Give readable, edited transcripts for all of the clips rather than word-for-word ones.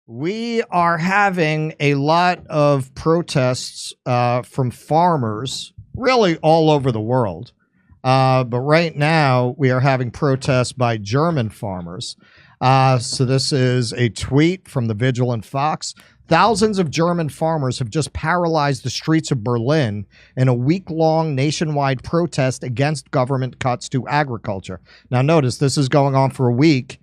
We are having a lot of protests from farmers, really all over the world. But right now, we are having protests by German farmers. So this is a tweet from the Vigilant Fox. Thousands of German farmers have just paralyzed the streets of Berlin in a week-long nationwide protest against government cuts to agriculture. Now, notice this is going on for a week.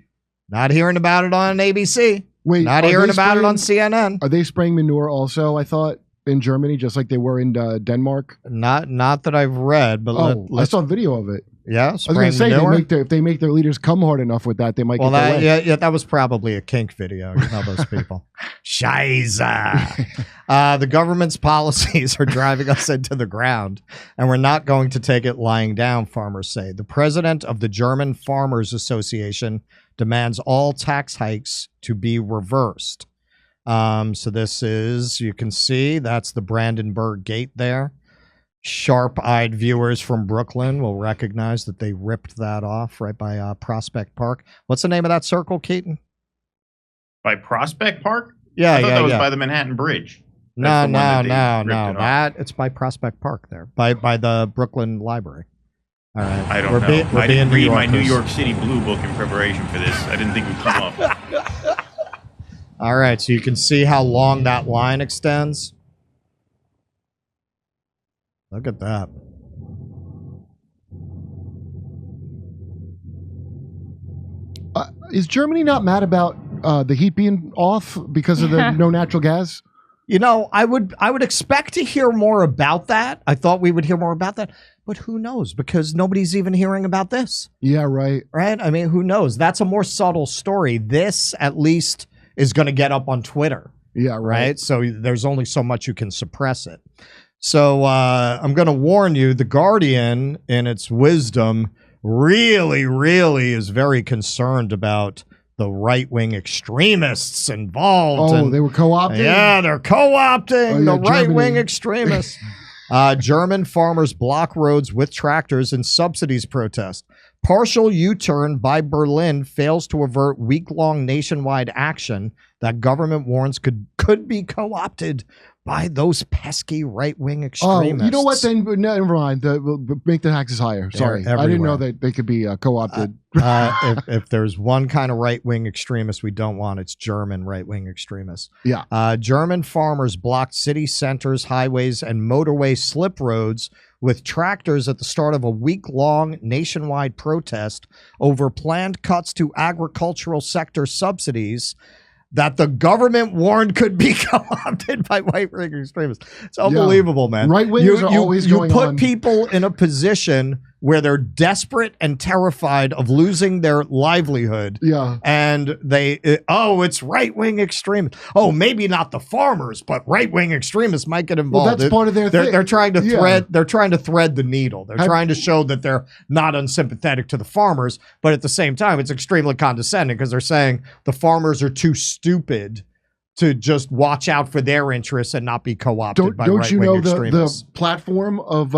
Not hearing about it on ABC. Wait, not hearing about it on CNN. Are they spraying manure also, I thought, in Germany, just like they were in Denmark? Not that I've read, but I saw a video of it. Yeah, I was going to say, if they make their leaders come hard enough with that, they might get their way. Yeah, that was probably a kink video. You know those people. Scheiße. The government's policies are driving us into the ground, and we're not going to take it lying down, farmers say. The president of the German Farmers Association demands all tax hikes to be reversed. So this is, you can see, that's the Brandenburg Gate there. Sharp-eyed viewers from Brooklyn will recognize that they ripped that off right by Prospect Park. What's the name of that circle, Keaton? By Prospect Park? Yeah, I thought that was by the Manhattan Bridge. No. It's by Prospect Park there, by the Brooklyn Library. All right. I don't know. I didn't read my New York City Blue Book in preparation for this. I didn't think it would come up. All right, so you can see how long that line extends. Look at that. Is Germany not mad about the heat being off because of the no natural gas? You know, I would expect to hear more about that. I thought we would hear more about that, but who knows? Because nobody's even hearing about this. Yeah, right. Right? I mean, who knows? That's a more subtle story. This, at least, is going to get up on Twitter. Yeah, right. So there's only so much you can suppress it. So I'm going to warn you, The Guardian, in its wisdom, really is very concerned about the right-wing extremists involved. Oh, they were co-opting? Yeah, they're co-opting the right-wing extremists. German farmers block roads with tractors in subsidies protest. Partial U-turn by Berlin fails to avert week-long nationwide action that government warns could be co-opted by those pesky right-wing extremists. Oh, you know what? Then never mind. Make the taxes higher. Sorry, I didn't know that they could be co-opted. If there's one kind of right-wing extremist we don't want, it's German right-wing extremists. Yeah. German farmers blocked city centers, highways, and motorway slip roads with tractors at the start of a week-long nationwide protest over planned cuts to agricultural sector subsidies that the government warned could be co-opted by right-wing extremists. It's unbelievable, man. Right-wingers are always going on. You put people in a position where they're desperate and terrified of losing their livelihood. Yeah. And it's right-wing extremists. Oh, maybe not the farmers, but right-wing extremists might get involved. Well, that's part of their thing. They're trying to thread the needle. They're trying to show that they're not unsympathetic to the farmers, but at the same time, it's extremely condescending because they're saying the farmers are too stupid to just watch out for their interests and not be co-opted by right-wing extremists. Don't you know the platform of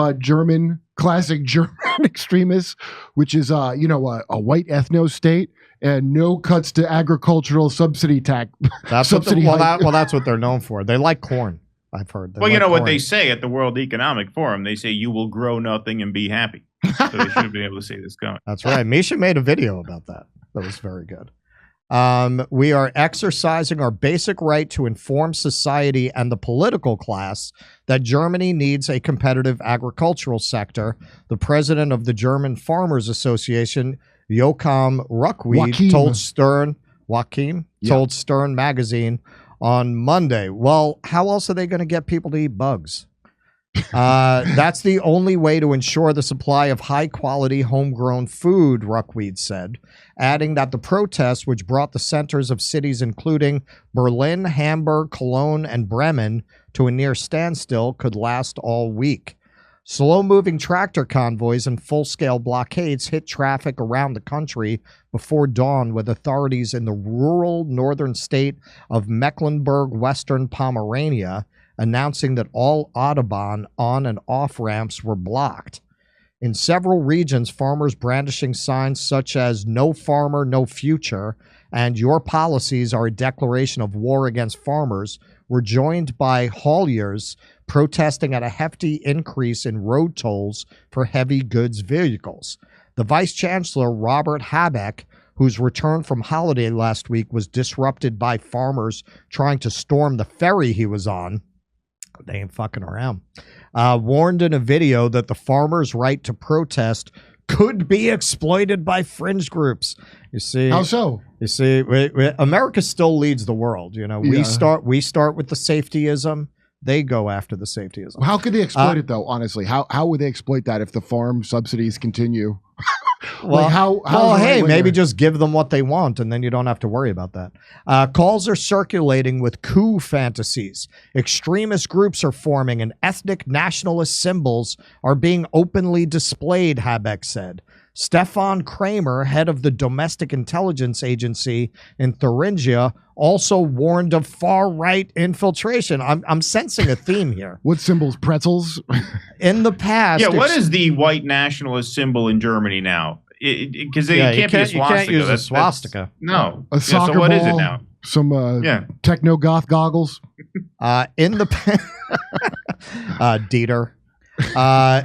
classic German extremists, which is a white ethno state and no cuts to agricultural subsidy tax. That's what they're known for. They like corn, I've heard. Well, you know what they say at the World Economic Forum? They say you will grow nothing and be happy. So they should have been able to see this coming. That's right. Misha made a video about that. That was very good. We are exercising our basic right to inform society and the political class that Germany needs a competitive agricultural sector. The president of the German Farmers Association, Joachim Ruckwied, told Stern magazine on Monday. Well, how else are they going to get people to eat bugs? That's the only way to ensure the supply of high-quality homegrown food, Ruckwied said, adding that the protests, which brought the centers of cities including Berlin, Hamburg, Cologne, and Bremen to a near standstill, could last all week. Slow-moving tractor convoys and full-scale blockades hit traffic around the country before dawn, with authorities in the rural northern state of Mecklenburg-Western Pomerania announcing that all Autobahn on and off ramps were blocked. In several regions, farmers brandishing signs such as "No Farmer, No Future" and your policies are a declaration of war against farmers, were joined by hauliers protesting at a hefty increase in road tolls for heavy goods vehicles. The Vice Chancellor, Robert Habeck, whose return from holiday last week was disrupted by farmers trying to storm the ferry he was on, they ain't fucking around, warned in a video that the farmers' right to protest could be exploited by fringe groups. You see, How so? You see, America still leads the world. You know, we start with the safetyism. They go after the safetyism. How could they exploit it though? Honestly, how would they exploit that if the farm subsidies continue? Well, hey, maybe just give them what they want, and then you don't have to worry about that. Calls are circulating with coup fantasies. Extremist groups are forming, and ethnic nationalist symbols are being openly displayed, Habeck said. Stefan Kramer, head of the Domestic Intelligence Agency in Thuringia, also warned of far-right infiltration. I'm sensing a theme here. What symbols? Pretzels? In the past... Yeah, what is the white nationalist symbol in Germany now? Because it can't be a swastika. You can't use a swastika. No. A soccer so what ball, is it now? Some techno-goth goggles? In the... Dieter.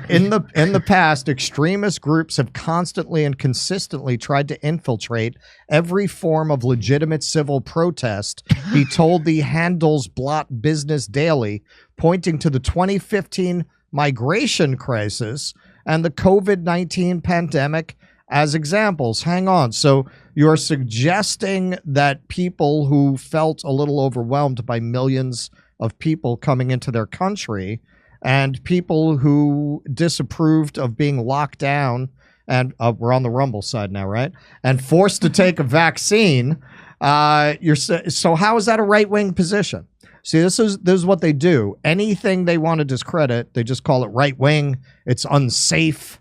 In the past, extremist groups have constantly and consistently tried to infiltrate every form of legitimate civil protest, he told the Handelsblatt Business Daily, pointing to the 2015 migration crisis and the COVID-19 pandemic as examples. Hang on. So you're suggesting that people who felt a little overwhelmed by millions of people coming into their country and people who disapproved of being locked down, and we're on the Rumble side now, right? And forced to take a vaccine. So how is that a right-wing position? See, this is what they do. Anything they want to discredit, they just call it right-wing. It's unsafe.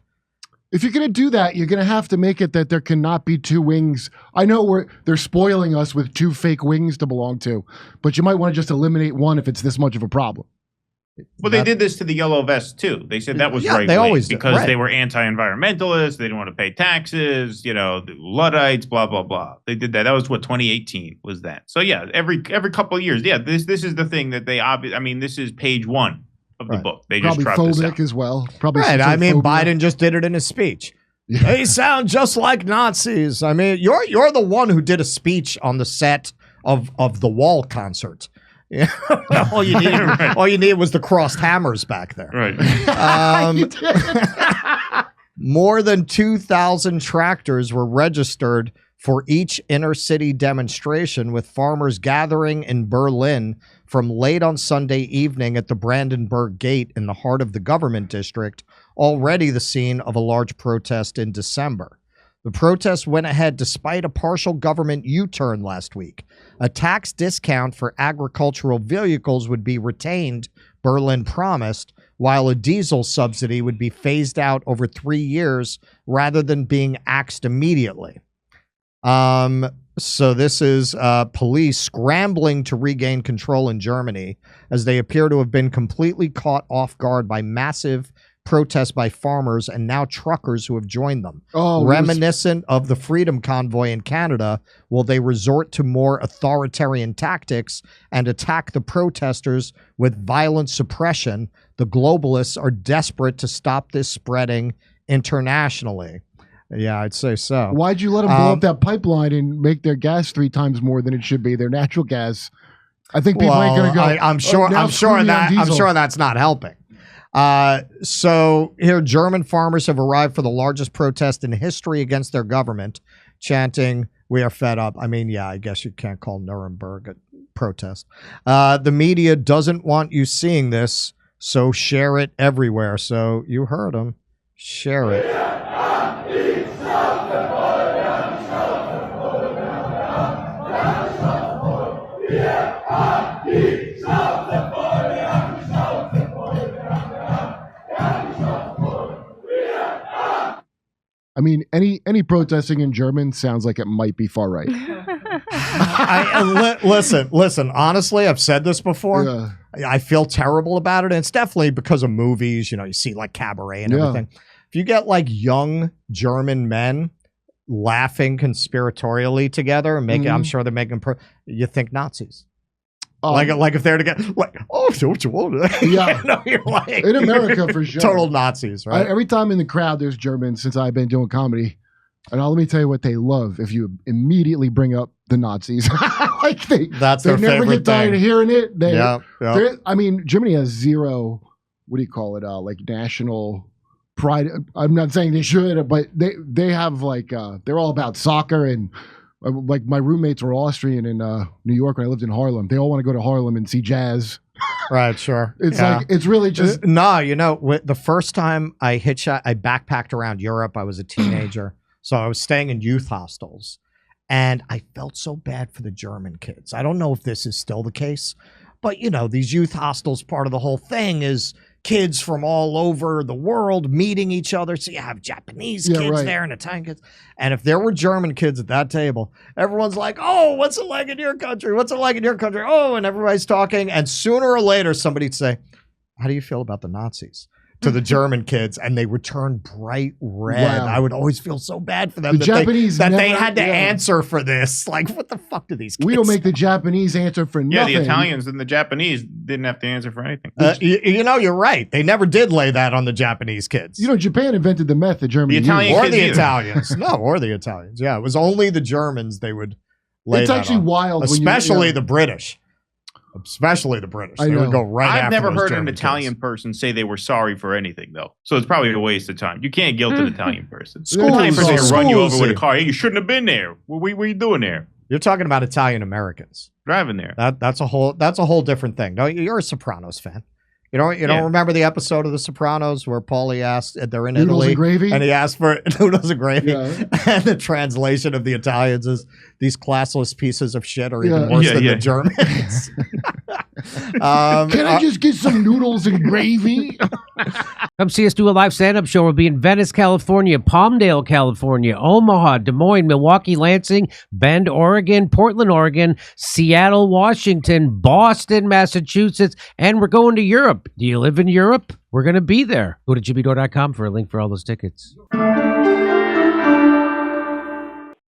If you're going to do that, you're going to have to make it that there cannot be two wings. I know they're spoiling us with two fake wings to belong to, but you might want to just eliminate one if it's this much of a problem. Well, they did this to the yellow vests too. They said that was right. They always do, because right. They were anti-environmentalists. They didn't want to pay taxes. You know, the Luddites, blah blah blah. They did that. That was what 2018 was that. So yeah, every couple of years, yeah. This is the thing that they I mean, this is page 1 of the book. They probably just trot this out as well. Probably right. I mean, phobia. Biden just did it in his speech. Yeah. They sound just like Nazis. I mean, you're the one who did a speech on the set of the Wall concert. Yeah. all you need was the crossed hammers back there. Right. More than 2,000 tractors were registered for each inner city demonstration, with farmers gathering in Berlin from late on Sunday evening at the Brandenburg Gate in the heart of the government district, already the scene of a large protest in December. The protest went ahead despite a partial government U-turn last week. A tax discount for agricultural vehicles would be retained, Berlin promised, while a diesel subsidy would be phased out over 3 years rather than being axed immediately. So this is police scrambling to regain control in Germany, as they appear to have been completely caught off guard by massive protests by farmers and now truckers who have joined them. Reminiscent of the Freedom Convoy in Canada, will they resort to more authoritarian tactics and attack the protesters with violent suppression? The globalists are desperate to stop this spreading internationally. Yeah, I'd say so. Why'd you let them blow up that pipeline and make their gas 3 times more than it should be? Their natural gas. I think people ain't going to go. I'm sure that's not helping. So here, German farmers have arrived for the largest protest in history against their government, chanting, "We are fed up." I mean, yeah, I guess you can't call Nuremberg a protest. The media doesn't want you seeing this, so share it everywhere. So you heard them. Share it. I mean, any protesting in German sounds like it might be far right. Listen. Honestly, I've said this before. Yeah. I feel terrible about it, and it's definitely because of movies. You know, you see like Cabaret and everything. If you get like young German men, laughing conspiratorially together and making. I'm sure they're making. You think Nazis? Like if they're together, like, oh, so what you want? Yeah, you know, you're like in America for sure, total Nazis, right? Every time in the crowd, there's Germans since I've been doing comedy, and let me tell you what they love. If you immediately bring up the Nazis, like they never get tired of hearing it. I mean, Germany has zero. What do you call it? Like national pride. I'm not saying they should, but they have like they're all about soccer and. Like my roommates were Austrian in New York when I lived in Harlem. They all want to go to Harlem and see jazz. Right, sure. It's like it's really just you know, the first time I backpacked around Europe. I was a teenager, so I was staying in youth hostels, and I felt so bad for the German kids. I don't know if this is still the case, but you know, these youth hostels, part of the whole thing is kids from all over the world meeting each other. So you have Japanese kids there and Italian kids. And if there were German kids at that table, everyone's like, oh, what's it like in your country? What's it like in your country? Oh, and everybody's talking. And sooner or later, somebody'd say, how do you feel about the Nazis? To the German kids, and they would turn bright red. Wow. I would always feel so bad for them they had to answer for this. Like, what the fuck do these kids We don't make the Japanese answer for nothing. Yeah, the Italians and the Japanese didn't have to answer for anything. You know, you're right. They never did lay that on the Japanese kids. You know, Japan invented the meth that Germany used. Or the Italians. No, or the Italians. Yeah, it was only the Germans they would lay It's that actually on. wild. Especially the British. Especially the British. They would go right after I've never heard German an Italian person say they were sorry for anything, though. So it's probably a waste of time. You can't guilt an Italian person. Italian person can run you over with a car. Hey, you shouldn't have been there. What are you doing there? You're talking about Italian Americans driving there. That's a whole different thing. No, you're a Sopranos fan. You don't remember the episode of The Sopranos where Paulie asked, they're in noodles Italy, and gravy? And he asked for noodles and gravy, Yeah. and the translation of the Italians is these classless pieces of shit are even worse than the Germans. Can I just get some noodles and gravy? Come see us do a live stand-up show. We'll be in Venice, California, Palmdale, California, Omaha, Des Moines, Milwaukee, Lansing, Bend, Oregon, Portland, Oregon, Seattle, Washington, Boston, Massachusetts, and we're going to Europe. Do you live in Europe? We're going to be there. Go to jimmydore.com for a link for all those tickets.